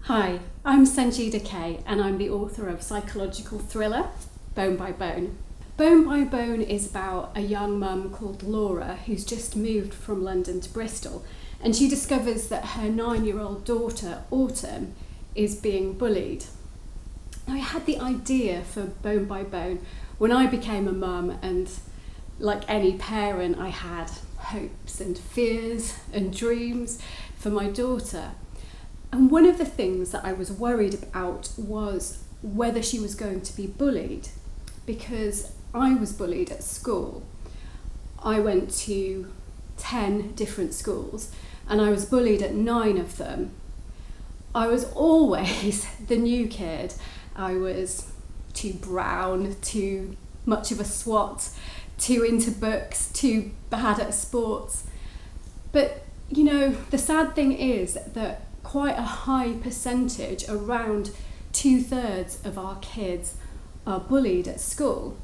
Hi, I'm Sanjida Kay and I'm the author of psychological thriller Bone by Bone. Bone by Bone is about a young mum called Laura who's just moved from London to Bristol, and she discovers that her 9-year-old daughter Autumn is being bullied. I had the idea for Bone by Bone when I became a mum, and like any parent I had hopes and fears and dreams for my daughter. And one of the things that I was worried about was whether she was going to be bullied, because I was bullied at school. I went to 10 different schools and I was bullied at 9 of them. I was always the new kid. I was too brown, too much of a swot, too into books, too bad at sports. But you know, the sad thing is that quite a high percentage, around 2/3 of our kids are bullied at school.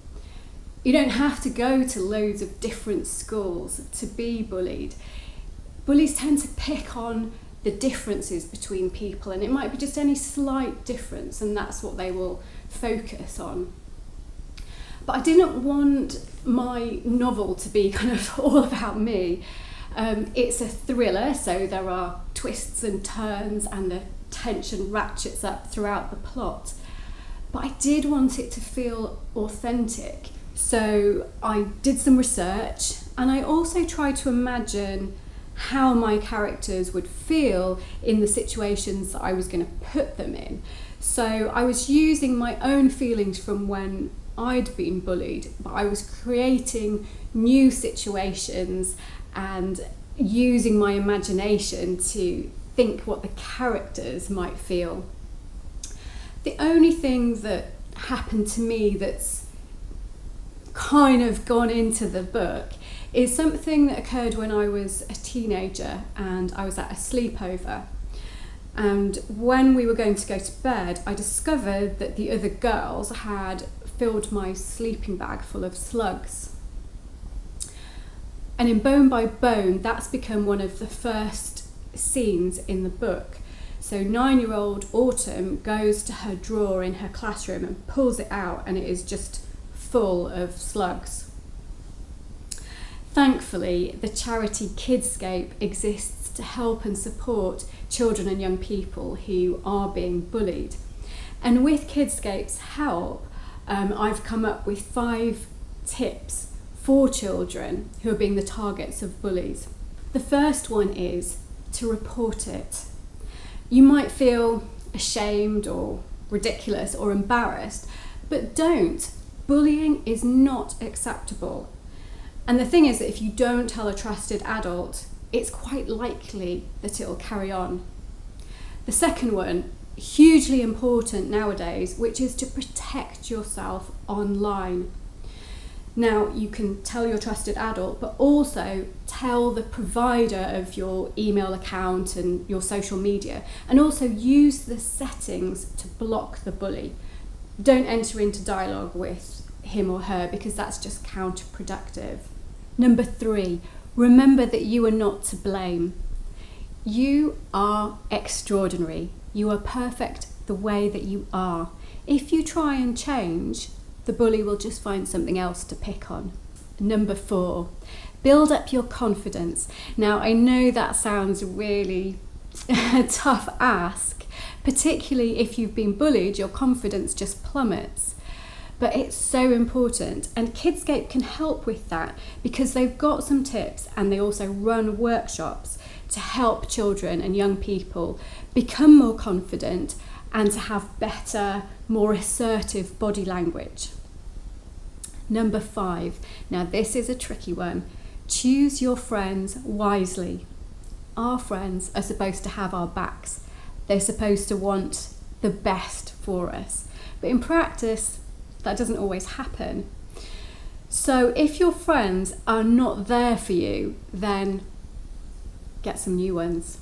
You don't have to go to loads of different schools to be bullied. Bullies tend to pick on the differences between people, and it might be just any slight difference, and that's what they will focus on. But I didn't want my novel to be kind of all about me. It's a thriller, so there are twists and turns and the tension ratchets up throughout the plot. But I did want it to feel authentic, so I did some research and I also tried to imagine how my characters would feel in the situations that I was going to put them in. So I was using my own feelings from when I'd been bullied, but I was creating new situations and using my imagination to think what the characters might feel. The only thing that happened to me that's kind of gone into the book is something that occurred when I was a teenager and I was at a sleepover. And when we were going to go to bed, I discovered that the other girls had filled my sleeping bag full of slugs. And in Bone by Bone, that's become one of the first scenes in the book. So 9-year-old Autumn goes to her drawer in her classroom and pulls it out, and it is just full of slugs. Thankfully, the charity Kidscape exists to help and support children and young people who are being bullied. And with Kidscape's help, I've come up with 5 tips for children who are being the targets of bullies. The first one is to report it. You might feel ashamed or ridiculous or embarrassed, but don't. Bullying is not acceptable. And the thing is that if you don't tell a trusted adult, it's quite likely that it'll carry on. The second one, hugely important nowadays, which is to protect yourself online. Now, you can tell your trusted adult, but also tell the provider of your email account and your social media, and also use the settings to block the bully. Don't enter into dialogue with him or her, because that's just counterproductive. Number 3, remember that you are not to blame. You are extraordinary. You are perfect the way that you are. If you try and change, the bully will just find something else to pick on. Number 4, build up your confidence. Now, I know that sounds really a tough ask, particularly if you've been bullied, your confidence just plummets. But it's so important, and Kidscape can help with that because they've got some tips, and they also run workshops to help children and young people become more confident and to have better, more assertive body language. Number 5, now this is a tricky one. Choose your friends wisely. Our friends are supposed to have our backs. They're supposed to want the best for us. But in practice, that doesn't always happen. So if your friends are not there for you, then get some new ones.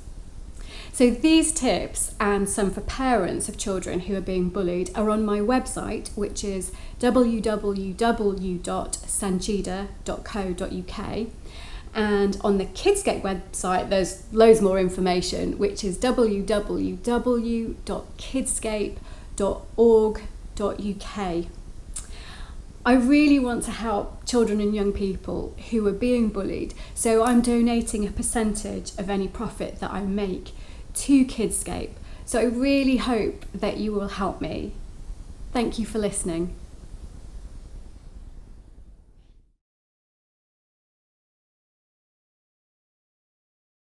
So these tips, and some for parents of children who are being bullied, are on my website, which is www.sanjida.co.uk. And on the Kidscape website, there's loads more information, which is www.kidscape.org.uk. I really want to help children and young people who are being bullied, so I'm donating a percentage of any profit that I make to Kidscape. So I really hope that you will help me. Thank you for listening.